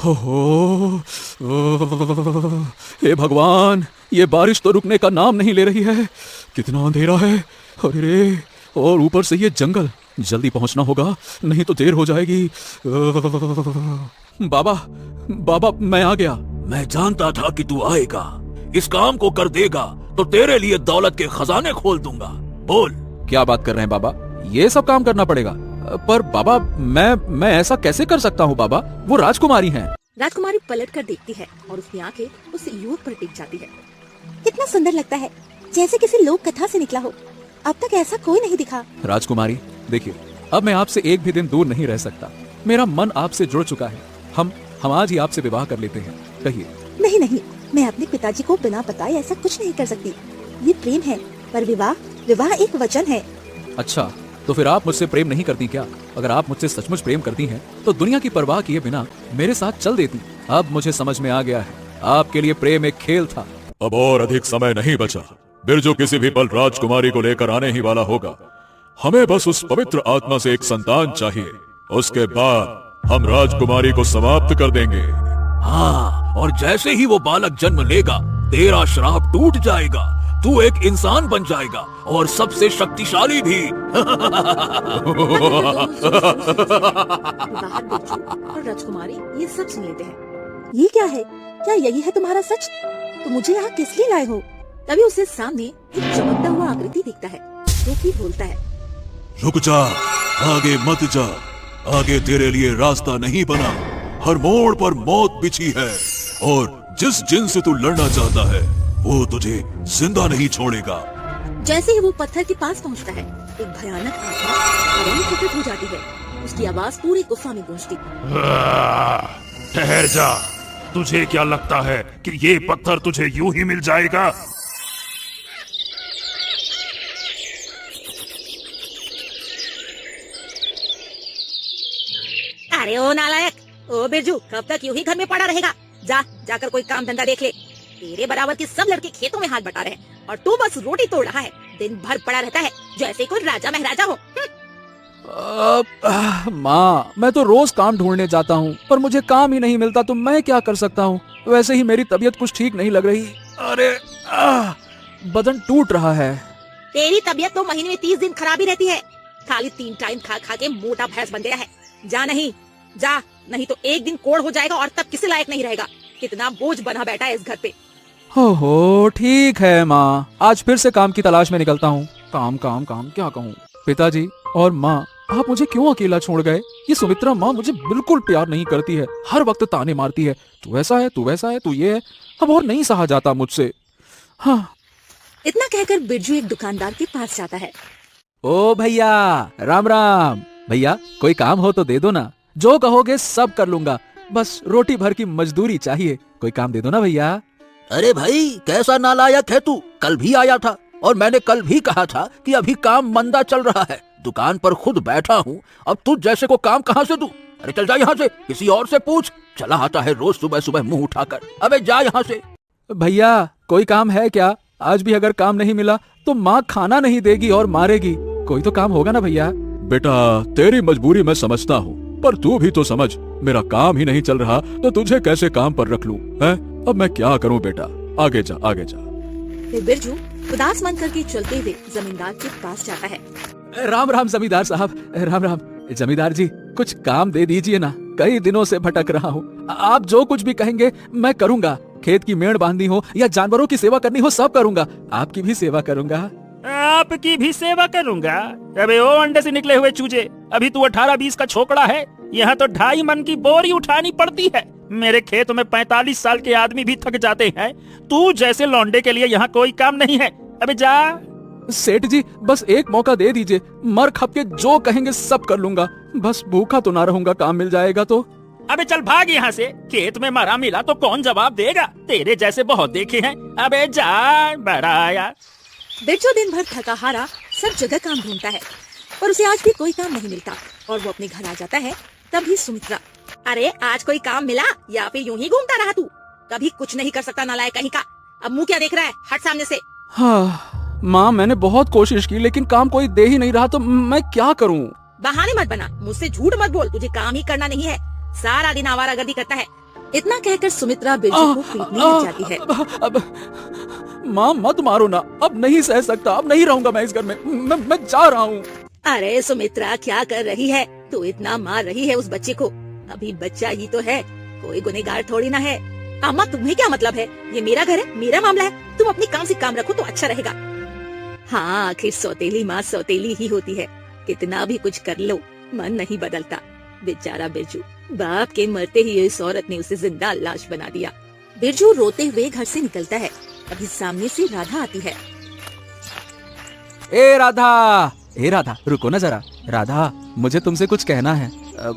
हो, हे भगवान, ये बारिश तो रुकने का नाम नहीं ले रही है। कितना अंधेरा है, अरे रे, और ऊपर से ये जंगल। जल्दी पहुंचना होगा, नहीं तो देर हो जाएगी। बाबा, बाबा, मैं आ गया। मैं जानता था कि तू आएगा, इस काम को कर देगा तो तेरे लिए दौलत के खजाने खोल दूंगा। बोल। क्या बात कर रहे हैं बाबा, ये सब काम करना पड़ेगा? पर बाबा, मैं ऐसा कैसे कर सकता हूँ बाबा? वो राजकुमारी हैं। राजकुमारी पलट कर देखती है और उसकी आंखें उस युवक पर टिक जाती है। कितना सुंदर लगता है, जैसे किसी लोक कथा से निकला हो। अब तक ऐसा कोई नहीं दिखा। राजकुमारी, देखिए, अब मैं आपसे एक भी दिन दूर नहीं रह सकता। मेरा मन आपसे जुड़ चुका है। हम आज ही आपसे विवाह कर लेते हैं। कहिए। नहीं नहीं, मैं अपने पिताजी को बिना बताए ऐसा कुछ नहीं कर सकती। ये प्रेम है, पर विवाह एक वचन है। अच्छा, तो फिर आप मुझसे प्रेम नहीं करती क्या? अगर आप मुझसे सचमुच प्रेम करती हैं, तो दुनिया की परवाह किए बिना मेरे साथ चल देती। अब मुझे समझ में आ गया है, आपके लिए प्रेम एक खेल था। अब और अधिक समय नहीं बचा। बिरजू किसी भी पल राजकुमारी को लेकर आने ही वाला होगा। हमें बस उस पवित्र आत्मा से एक संतान चाहिए। उसके बाद हम राजकुमारी को समाप्त कर देंगे। हाँ, और जैसे ही वो बालक जन्म लेगा, तेरा श्राप टूट जाएगा। तू एक इंसान बन जाएगा और सबसे शक्तिशाली भी। और राजकुमारी ये सब सुन लेते हैं। ये क्या है? क्या यही है तुम्हारा सच? तो मुझे यहाँ किस लिए लाए हो? तभी उसे सामने एक चमकता हुआ आकृति दिखता है, जो कि बोलता है, रुक जा, आगे मत जा। आगे तेरे लिए रास्ता नहीं बना। हर मोड़ पर मौत बिछी है, और जिस जिन से तू लड़ना चाहता है, वो तुझे जिंदा नहीं छोड़ेगा। जैसे ही वो पत्थर के पास पहुंचता है, एक भयानक आत्मा हवा में प्रकट हो जाती है। उसकी आवाज पूरी गुफा में गूंजती। ठहर जा, तुझे क्या लगता है कि ये पत्थर तुझे यूं ही मिल जाएगा? अरे ओ नालायक, ओ बिरजू, कब तक यूं ही घर में पड़ा रहेगा? जाकर कोई काम धंधा देख ले। तेरे बराबर के सब लड़के खेतों में हाथ बटा रहे हैं और तू बस रोटी तोड़ रहा है। दिन भर पड़ा रहता है जैसे कोई राजा महाराजा हो। माँ, मैं तो रोज काम ढूंढने जाता हूँ, पर मुझे काम ही नहीं मिलता, तो मैं क्या कर सकता हूँ? वैसे ही मेरी तबीयत कुछ ठीक नहीं लग रही। अरे बदन टूट रहा है। तेरी तबीयत तो महीने में 30 दिन खराब ही रहती है। खाली 3 टाइम खा खा के मोटा भैंस बन गया है। जा नहीं तो एक दिन कोढ़ हो जाएगा और तब किसी लायक नहीं रहेगा। कितना बोझ बना बैठा है इस घर पे। हो ठीक है माँ, आज फिर से काम की तलाश में निकलता हूँ। काम काम काम क्या कहूँ? पिताजी और माँ, आप मुझे क्यों अकेला छोड़ गए? ये सुमित्रा माँ मुझे बिल्कुल प्यार नहीं करती है, हर वक्त ताने मारती है, तू ऐसा है, तू वैसा है, तू ये है। अब और नहीं सहा जाता मुझसे। हाँ। इतना कहकर बिरजू एक दुकानदार के पास जाता है। ओ भैया, राम राम। भैया, कोई काम हो तो दे दो ना, जो कहोगे सब कर लूंगा, बस रोटी भर की मजदूरी चाहिए। कोई काम दे दो ना भैया। अरे भाई, कैसा नालायक है तू? कल भी आया था और मैंने कल भी कहा था कि अभी काम मंदा चल रहा है। दुकान पर खुद बैठा हूँ, अब तुझ जैसे को काम कहाँ से दूं? अरे चल जा यहाँ से, किसी और से पूछ। चला आता है रोज सुबह सुबह मुंह उठाकर। अबे जा यहाँ से। भैया, कोई काम है क्या? आज भी अगर काम नहीं मिला तो माँ खाना नहीं देगी और मारेगी। कोई तो काम होगा ना भैया? बेटा, तेरी मजबूरी मैं समझता हूँ, पर तू भी तो समझ, मेरा काम ही नहीं चल रहा तो तुझे कैसे काम पर रख लूं? हैं? अब मैं क्या करूं बेटा? आगे जा, आगे जा। फिर बिरजू उदास मन करके चलते हुए जमींदार के पास जाता है। राम राम जमींदार साहब, राम राम। जमींदार जी, कुछ काम दे दीजिए ना, कई दिनों से भटक रहा हूँ। आप जो कुछ भी कहेंगे मैं करूँगा। खेत की मेड़ बांधनी हो या जानवरों की सेवा करनी हो, सब करूँगा। आपकी भी सेवा करूँगा। आपकी भी सेवा करूँगा? अबे ओ अंडे से निकले हुए चूजे, अभी तू 18-20 का छोकरा है। यहाँ तो 2.5 मन की बोरी उठानी पड़ती है। मेरे खेत में 45 साल के आदमी भी थक जाते हैं। तू जैसे लौंडे के लिए यहाँ कोई काम नहीं है। अबे जा। सेठ जी, बस एक मौका दे दीजिए, मर खप के जो कहेंगे सब कर लूंगा। बस भूखा तो ना रहूंगा, काम मिल जाएगा तो। अबे चल भाग यहाँ से, खेत में मरा मिला तो कौन जवाब देगा? तेरे जैसे बहुत देखे हैं। अबे जा, बड़ा आया। बिरजू दिन भर थका हारा सब जगह काम ढूंढता है, पर उसे आज भी कोई काम नहीं मिलता और वो अपने घर आ जाता है। तभी सुमित्रा, अरे आज कोई काम मिला या फिर यूं ही घूमता रहा तू? कभी कुछ नहीं कर सकता नालायक कहीं का। अब मुंह क्या देख रहा है? हट सामने से। हाँ माँ, मैंने बहुत कोशिश की लेकिन काम कोई दे ही नहीं रहा, तो मैं क्या करूँ? बहाने मत बना, मुझसे झूठ मत बोल। तुझे काम ही करना नहीं है, सारा दिन आवारागर्दी करता है। इतना कहकर सुमित्रा बिरजू को पीटने लग जाती है। अब माँ मत मारो ना, अब नहीं सह सकता, अब नहीं रहूंगा मैं इस घर में, मैं जा रहा हूँ। अरे सुमित्रा क्या कर रही है तू? इतना मार रही है उस बच्चे को, अभी बच्चा ही तो है, कोई गुनहगार थोड़ी ना है। अम्मा तुम्हें क्या मतलब है, ये मेरा घर है, मेरा मामला है, तुम अपनी काम से काम रखो तो अच्छा रहेगा। हाँ आखिर सौतेली माँ सौतेली ही होती है, कितना भी कुछ कर लो मन नहीं बदलता। बेचारा बिरजू, बाप के मरते ही इस औरत ने उसे जिंदा लाश बना दिया। बिरजू रोते हुए घर से निकलता है, अभी सामने से राधा आती है। ए राधा रुको ना जरा। राधा, मुझे तुमसे कुछ कहना है।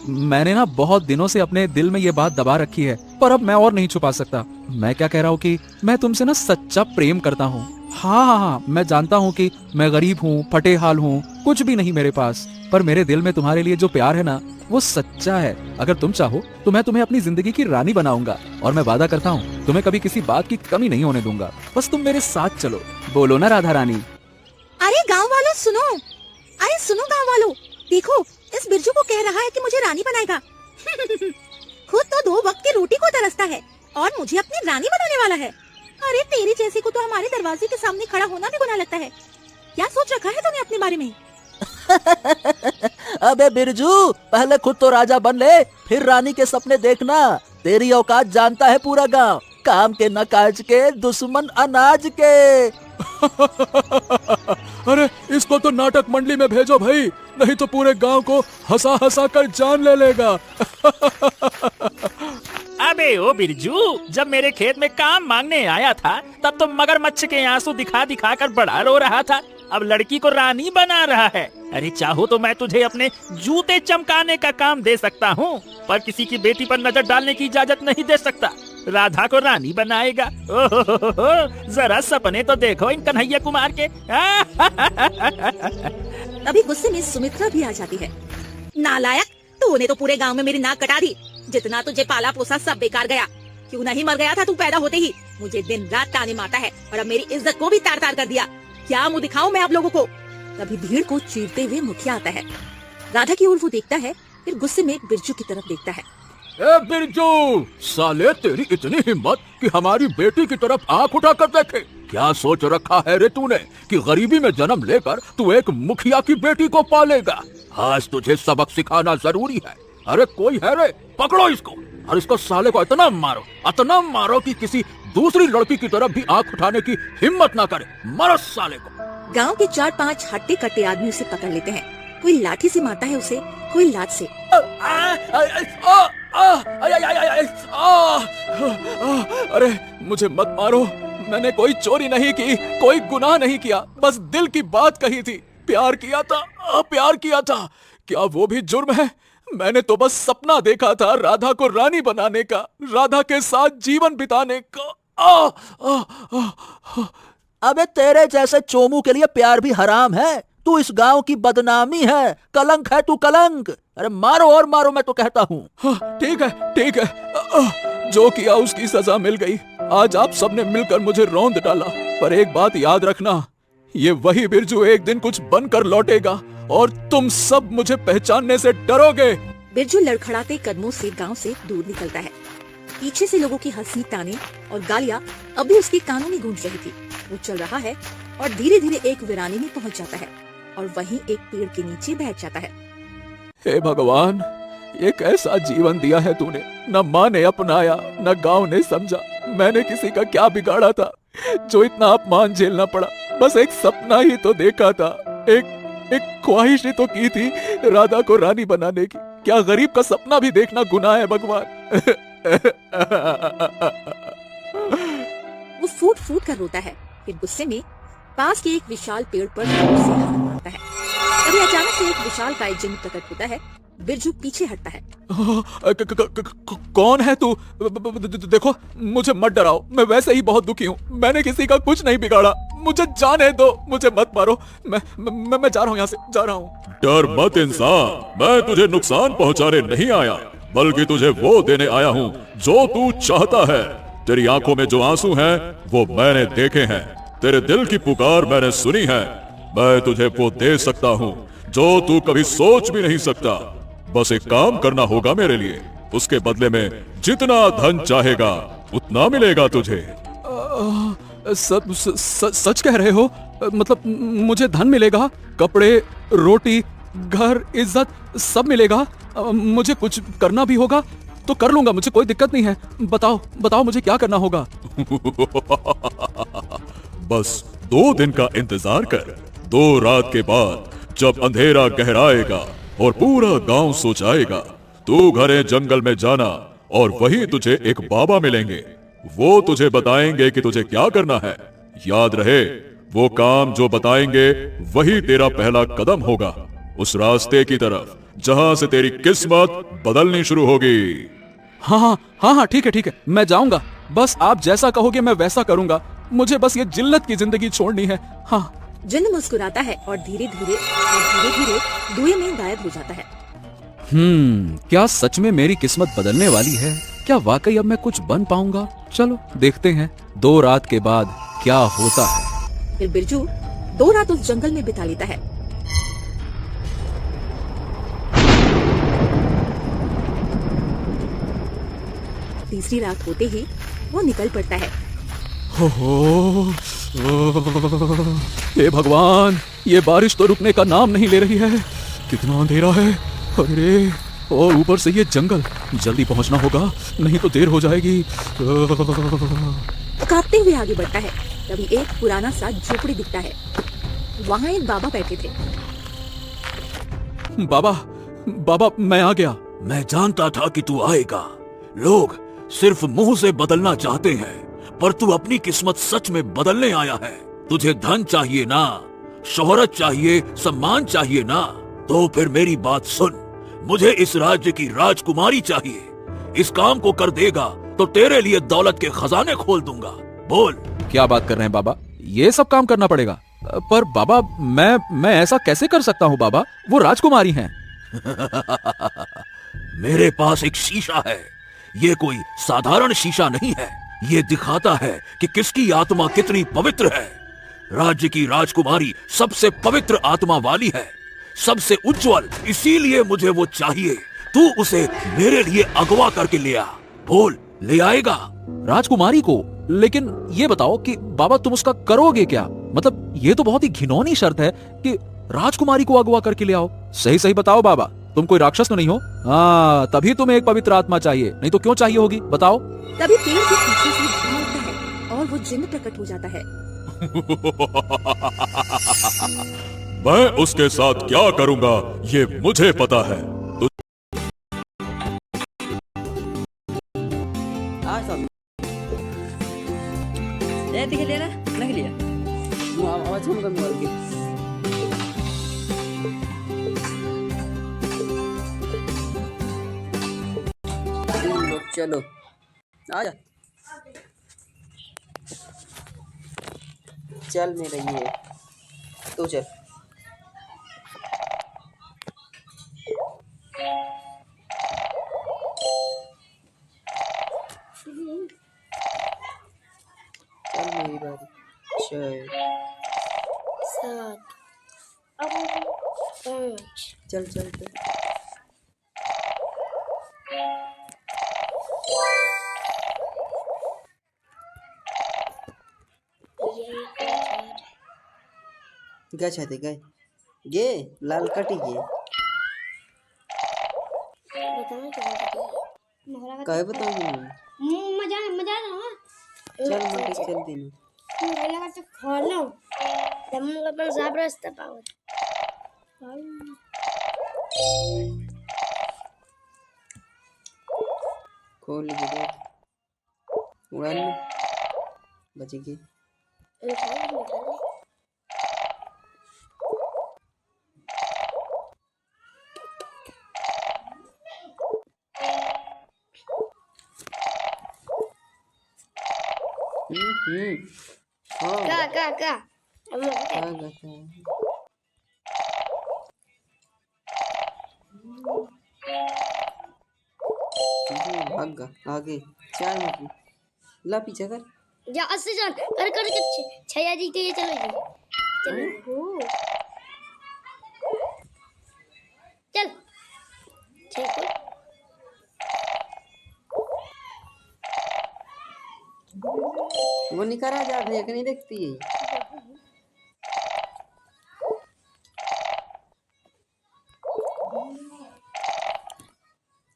मैंने ना बहुत दिनों से अपने दिल में ये बात दबा रखी है, पर अब मैं और नहीं छुपा सकता। मैं क्या कह रहा हूँ कि मैं तुमसे ना सच्चा प्रेम करता हूँ। हाँ, मैं जानता हूँ कि मैं गरीब हूँ, फटे हाल हूँ, कुछ भी नहीं मेरे पास, पर मेरे दिल में तुम्हारे लिए जो प्यार है ना, वो सच्चा है। अगर तुम चाहो तो मैं तुम्हें अपनी जिंदगी की रानी बनाऊंगा, और मैं वादा करता हूँ तुम्हें कभी किसी बात की कमी नहीं होने दूंगा। बस तुम मेरे साथ चलो। बोलो ना राधा रानी। अरे गाँव वालों सुनो, अरे सुनो गाँव वालों, देखो इस बिरजू को कह रहा है कि मुझे रानी बनाएगा। खुद तो 2 वक्त की रोटी को तरसता है और मुझे अपनी रानी बनाने वाला है। अरे तेरे जैसे को तो हमारे दरवाजे के सामने खड़ा होना भी गुनाह लगता है। क्या सोच रखा है तूने अपने बारे में? अबे बिरजू, पहले खुद तो राजा बन ले, फिर रानी के सपने देखना। तेरी औकात जानता है पूरा गांव, काम के न काज के, दुश्मन अनाज के। अरे इसको तो नाटक मंडली में भेजो भाई, नहीं तो पूरे गांव को हंसा हंसा कर जान ले लेगा। अबे ओ बिरजू, जब मेरे खेत में काम मांगने आया था तब तो मगरमच्छ के आंसू दिखा दिखा कर बड़ा रो रहा था, अब लड़की को रानी बना रहा है। अरे चाहो तो मैं तुझे अपने जूते चमकाने का काम दे सकता हूँ, पर किसी की बेटी पर नजर डालने की इजाजत नहीं दे सकता। राधा को रानी बनाएगा? ओहो, जरा सपने तो देखो इन कन्हैया कुमार के। तभी गुस्से में सुमित्रा भी आ जाती है। नालायक, तूने तो पूरे गांव में मेरी नाक कटा दी, जितना तुझे पाला पोसा सब बेकार गया। क्यों नहीं मर गया था तू पैदा होते ही? मुझे दिन रात ताने मारता है और अब मेरी इज्जत को भी तार तार कर दिया। क्या मुंह दिखाऊं मैं आप लोगों को? तभी भीड़ को चीरते हुए मुखिया आता है। राधा की ओर वो देखता है, फिर गुस्से में बिरजू की तरफ देखता है। ए बिरजू, साले तेरी इतनी हिम्मत कि हमारी बेटी की तरफ आंख उठा कर देखे। क्या सोच रखा है रे तूने कि गरीबी में जन्म लेकर तू एक मुखिया की बेटी को पालेगा? आज तुझे सबक सिखाना जरूरी है। अरे कोई है रे, पकड़ो इसको और इसको साले को इतना मारो कि किसी दूसरी लड़की की तरफ भी आंख उठाने की हिम्मत ना करे। मारो साले को। गांव के 4-5 हट्टे कट्टे आदमी उसे पकड़ लेते हैं। कोई लाठी से मारता है उसे, कोई लात से। अरे मुझे मत मारो, मैंने कोई चोरी नहीं की, कोई गुनाह नहीं किया, बस दिल की बात कही थी। प्यार किया था, क्या वो भी जुर्म है? मैंने तो बस सपना देखा था राधा को रानी बनाने का, राधा के साथ जीवन बिताने का। अबे तेरे जैसे चोमू के लिए प्यार भी हराम है। तू इस गांव की बदनामी है, कलंक है तू, कलंक। अरे मारो और मारो, मैं तो कहता हूँ। ठीक है, जो किया उसकी सजा मिल गई। आज आप सबने मिलकर मुझे रौंद डाला, पर एक बात याद रखना, ये वही बिरजू एक दिन कुछ बनकर लौटेगा और तुम सब मुझे पहचानने से डरोगे। बिरजू लड़खड़ाते कदमों से गांव से दूर निकलता है। पीछे से लोगों की हंसी, ताने और गालियां अब भी उसके कानों में गूंज रही थी। वो चल रहा है और धीरे धीरे एक वीरानी में पहुंच जाता है और वहीं एक पेड़ के नीचे बैठ जाता है। हे भगवान, ये कैसा जीवन दिया है तूने। न माँ ने अपनाया, न गांव ने समझा। मैंने किसी का क्या बिगाड़ा था जो इतना अपमान झेलना पड़ा? बस एक सपना ही तो देखा था, एक ख्वाहिश ही तो की थी राधा को रानी बनाने की। क्या गरीब का सपना भी देखना गुनाह है भगवान? वो फूट फूट कर रोता है, फिर गुस्से में पास के एक विशाल पेड़ पर जोर से हाथ मारता है। तभी अचानक से एक विशाल काय जिन प्रकट होता है। बिरजू पीछे हटता है। कौन है तू? देखो, मुझे मत डराओ, मैं वैसे ही बहुत दुखी हूँ। मैंने किसी का कुछ नहीं बिगाड़ा, मुझे जाने दो, मुझे मत मारो। मैं जा रहा हूँ, यहाँ से जा रहा हूँ। डर मत इंसान, मैं तुझे नुकसान पहुँचाने नहीं आया, बल्कि तुझे वो देने आया हूँ जो तू चाहता है। तेरी आंखों में जो आंसू हैं, वो मैंने देखे हैं। तेरे दिल की पुकार मैंने सुनी है। मैं तुझे वो दे सकता हूँ जो तू कभी सोच भी नहीं सकता। बस एक काम करना होगा मेरे लिए। उसके बदले में जितना धन चाहेगा उतना मिलेगा तुझे। सच कह रहे हो? मतलब मुझे धन मिलेगा, कपड़े, रोटी, घर, इज्जत सब मिलेगा? मुझे कुछ करना भी होगा तो कर लूंगा, मुझे कोई दिक्कत नहीं है। बताओ मुझे क्या करना होगा? बस 2 दिन का इंतजार कर। 2 रात के बाद जब अंधेरा गहराएगा और पूरा गांव सो जाएगा, तू घरे जंगल में जाना और वहीं तुझे एक बाबा मिलेंगे। वो तुझे बताएंगे कि तुझे क्या करना है। याद रहे, वो काम जो बताएंगे वही तेरा पहला कदम होगा, उस रास्ते की तरफ जहां से तेरी किस्मत बदलनी शुरू होगी। हाँ, ठीक है, मैं जाऊंगा। बस आप जैसा कहोगे मैं वैसा करूंगा। मुझे बस ये जिल्लत की जिंदगी छोड़नी है। हाँ। जिन्न मुस्कुराता है और धीरे धीरे धुएं में गायब हो जाता है। क्या सच में मेरी किस्मत बदलने वाली है? क्या वाकई अब मैं कुछ बन पाऊंगा? चलो देखते हैं 2 रात के बाद क्या होता है। फिर बिरजू 2 रात उस जंगल में बिता लेता है। तीसरी रात होते ही वो निकल पड़ता है। हे भगवान, ये बारिश तो रुकने का नाम नहीं ले रही है। कितना अंधेरा है। अरे, और ऊपर से ये जंगल। जल्दी पहुंचना होगा, नहीं तो देर हो जाएगी। कांपते हुए आगे बढ़ता है। तभी एक पुराना सा झोपड़ी दिखता है। वहाँ एक बाबा बैठे थे। बाबा, मैं आ गया। मैं जानता था कि तू आएगा। लोग सिर्फ मुंह से बदलना चाहते हैं, पर तू अपनी किस्मत सच में बदलने आया है। तुझे धन चाहिए ना, शोहरत चाहिए, सम्मान चाहिए ना, तो फिर मेरी बात सुन। मुझे इस राज्य की राजकुमारी चाहिए। इस काम को कर देगा तो तेरे लिए दौलत के खजाने खोल दूंगा। बोल। क्या बात कर रहे हैं बाबा? ये सब काम करना पड़ेगा? पर बाबा, मैं ऐसा कैसे कर सकता हूँ बाबा? वो राजकुमारी हैं। मेरे पास एक शीशा है। ये कोई साधारण शीशा नहीं है। ये दिखाता है कि किसकी आत्मा कितनी पवित्र है। राज्य की राजकुमारी सबसे पवित्र आत्मा वाली है, सबसे उज्जवल। इसीलिए मुझे वो चाहिए। तू उसे मेरे लिए अगवा करके ले आ। बोल, ले आएगा? राजकुमारी को? लेकिन ये बताओ कि बाबा तुम उसका करोगे क्या? मतलब ये तो बहुत ही घिनौनी शर्त है कि राजकुमारी को अगवा करके ले आओ। सही बताओ बाबा, तुम कोई राक्षस तो नहीं हो? हाँ, तभी तुम्हें एक पवित्र आत्मा चाहिए, नहीं तो क्यों चाहिए होगी? बताओ। तभी पेड़ के पीछे से धुआं उठता है और वो जिन्न प्रकट हो जाता है। मैं उसके साथ क्या करूंगा ये मुझे पता है। चलो आजा, चल मेरा ये तो चल। चल मेरी बारी। 6 7 5 चल चल चल। गच है गए ये लाल कटी ये कहे बताऊंगी मैं मजा ना चल मत चल दिन लगा तो खोलो तम अपन साब रास्ता पाओ खोल के देख उड़ान में बचेगी। का भाग आगे 4 मिनट ला पीछे कर जा अस्से चल कर छया जी के चलो चलो चल ठीक वो निकल जाता है कि नहीं देखती है।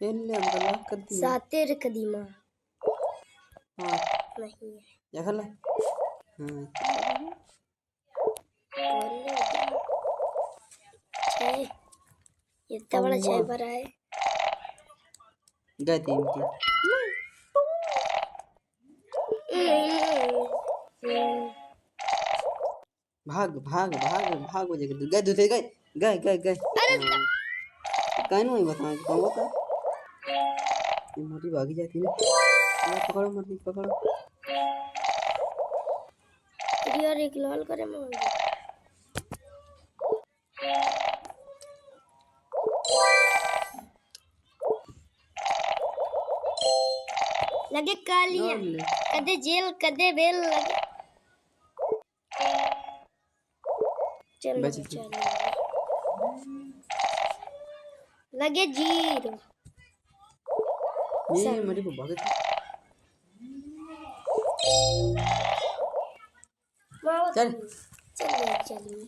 पहले हम तो लॉक कर दिए। सातिर कदीमा हाँ नहीं है। या खला। हाँ छः ये इतना बड़ा छः भरा है। गए 3 की। भाग भाग भाग भाग हो जाएगा। गए दूसरे गए गए गए गए। कहीं नहीं बता कौन बता। ये मोटी भागी जाती है। ये पकड़ो मोटी पकड़ो। यार एक लाल करे मांग लगे कालिया कदे जेल कदे बेल लगे। चलो बच गई। चलो लगे जीरो। ये मोटी को भागे। चल चलिए चलिए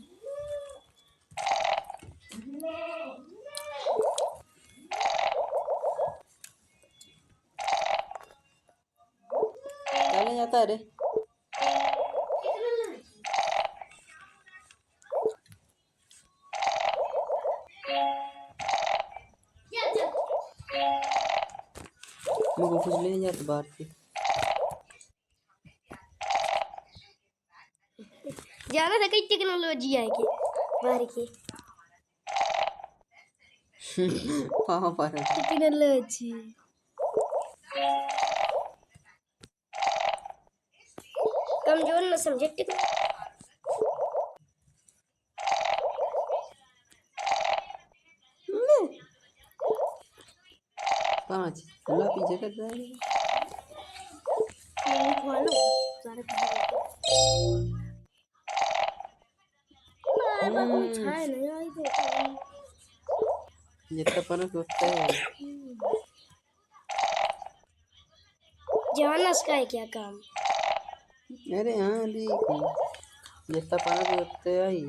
चले जाता है रे। मुझे कुछ ले जाते बाहर से। जाना था कई टेक्नोलॉजी आएगी बाहर की हाँ पर टेक्नोलॉजी कमजोर न समझे पाँच अल्लाह पीछे कर रहा है। जितना पना सोचता है। जानस का है क्या काम। अरे हाँ देख जितना पना सोचता है ही।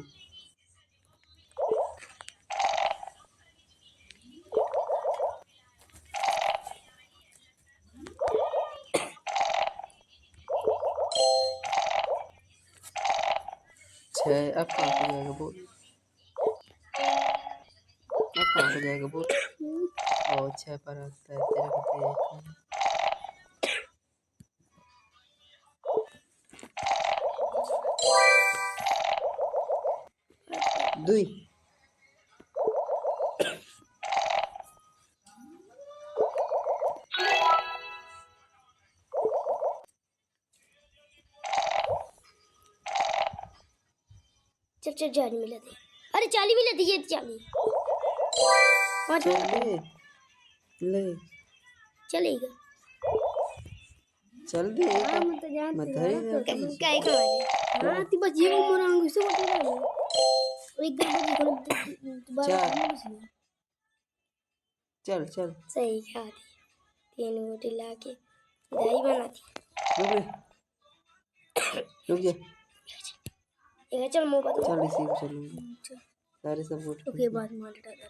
छः अब कहाँ हो जाएगा बोल। अब कहाँ हो जाएगा बोल। और 6 पर आता है तेरे को देख। दुई चल चल 40 मिला दे। अरे 40 मिला दिए 40 पाँच चल मिला दे ले चलेगा। चल दे तो जानते मत धरी ना काय खा हां ती बस जीव मोरांग से बोल रहा है। और एक दिन दोबारा चल चल सही खा दी 3 रोटी लाके दही बना दी। रुक जा ये चल मुंह पर चल इसी को चलूंगा सारे सब वोट ओके बाद में डाटा कर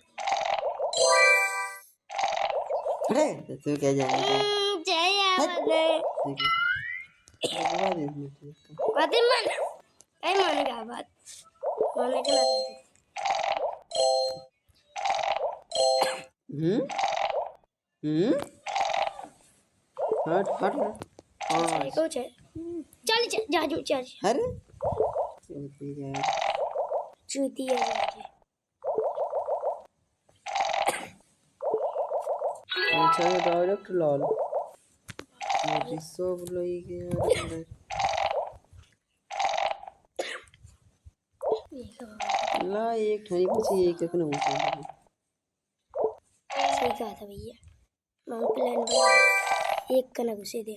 अरे तू क्या जाएगा जय आवाज़ ठीक है बाद इसमें बात मान काय मानेगा बात माने के ना हट हट हाँ कुछ है चल जा जा चल अरे चलती जाए चूती है जाके अच्छा ये डायरेक्ट लाल मेरी सब लई गया अंदर ला एक ठनी पूछी एक कखनो पूछी सही कहा था भैया मैं प्लान बना एक कना घुसे दे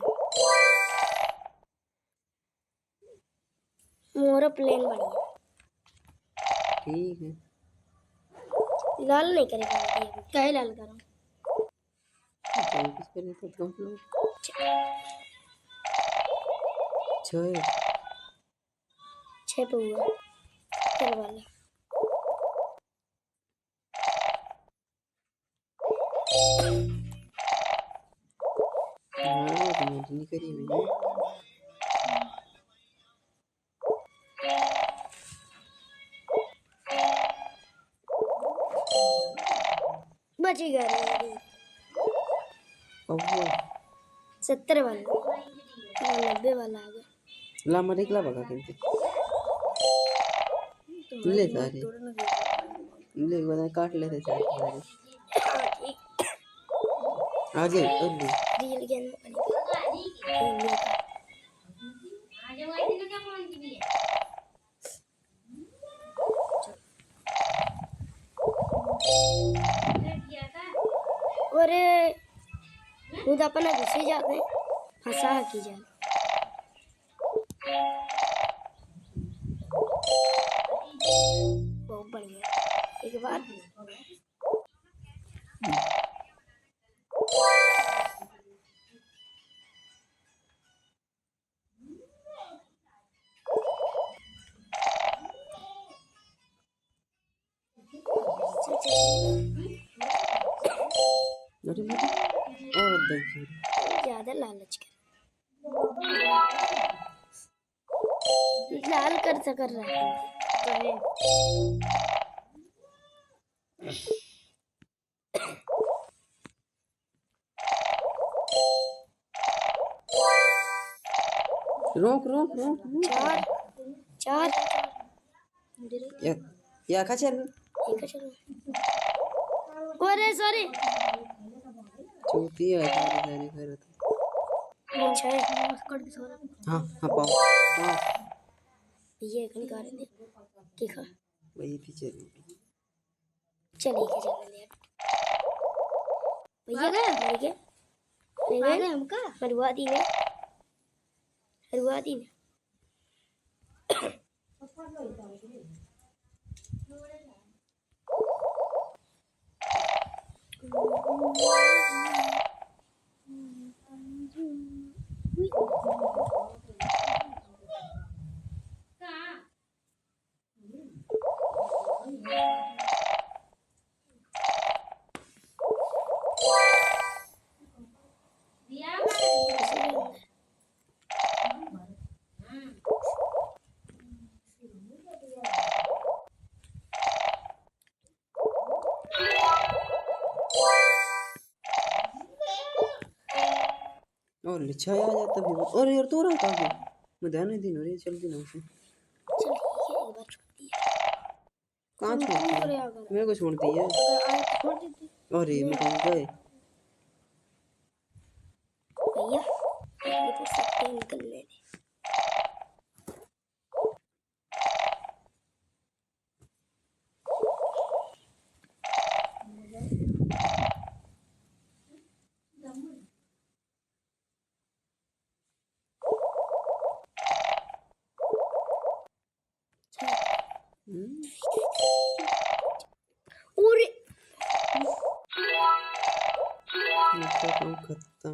मोरा प्लान बढ़िया ठीक है लाल नहीं करेगा अभी क्या लाल करूं तो किस पर तो कंप्लीट छह 6 पे हुआ चल वाला। हाँ तो मोटी नहीं करी मैंने। बच गया रे। अब वो 70 वाला 90 वाला आ गया। ला मरे निकला बगा किंतु ले सारे ले बना काट लेते सारे आगे और ले रियल गेम में और खुद अपना घुसे जाते हैं फंसा की जाए। बहुत बढ़िया एक बार अरे मरे और देखिए ज्यादा लालच कर लाल कर रहा है। रोक रोक रोक चार या का चल अरे सॉरी चूती है सारे घर हाँ हाँ पाओ हाँ ये कहीं कर दे की खा वही पीछे चलिए के चल ले भैया गए मर गए नहीं गए हमका मरवा दी ने और लिच्छा आ जाता भी और यार तो रहा कहाँ मैं ध्यान नहीं दी रे चल दी ना उसे चल ठीक है एक बार छोड़ दिया कहाँ छोड़ दिया मेरे को छोड़ दिया छोड़ देती अरे मैं कहीं गए भैया ये तो सकते निकल ले और खत्म खत्म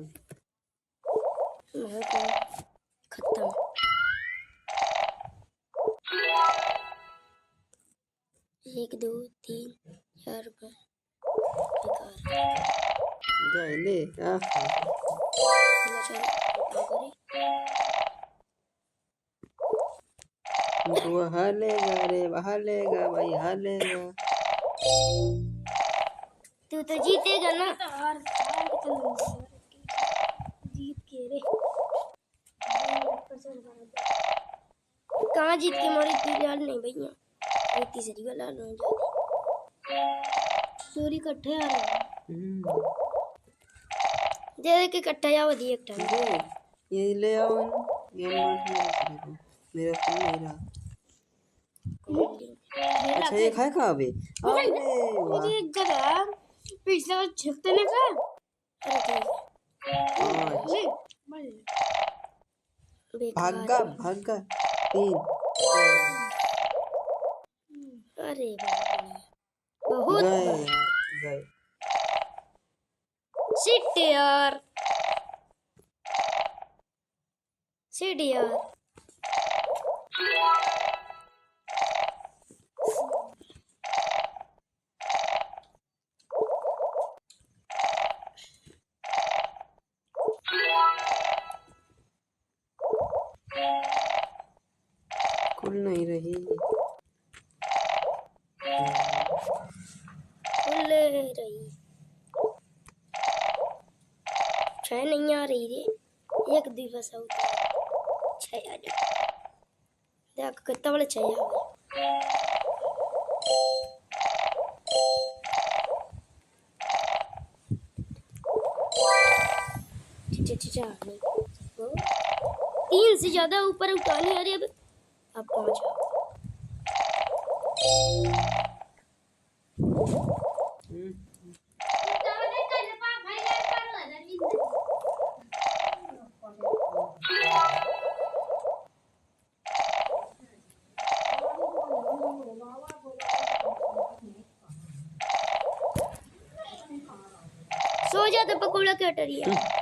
1 2 3 4 जाए ले वो हालेगा रे हालेगा भाई हालेगा तू तो जीतेगा ना जीत के रे कहाँ जीत के मोरी तू लाल नहीं भैया ये तीसरी वाला लाल हो जाती चोरी इकट्ठे आ रहा है दे के इकट्ठा जाओ दिए एक टाइम ये ले आओ ये मेरा फोन नहीं रहा अच्छा ये खाए कहाँ अभी अरे वाह एक जगह पिछले बार छिपते नहीं था भागा भागा 3 अरे बहुत गए सिट यार खुल नहीं रही। खुल रही, छह नहीं आ रही रे, एक दिवस होता है छह आ जाए। देख कितना बड़ा छह आ गया। तीन से ज्यादा ऊपर उठानी है। अब पहुंच सो जाते पकौड़ा क्या टरिया।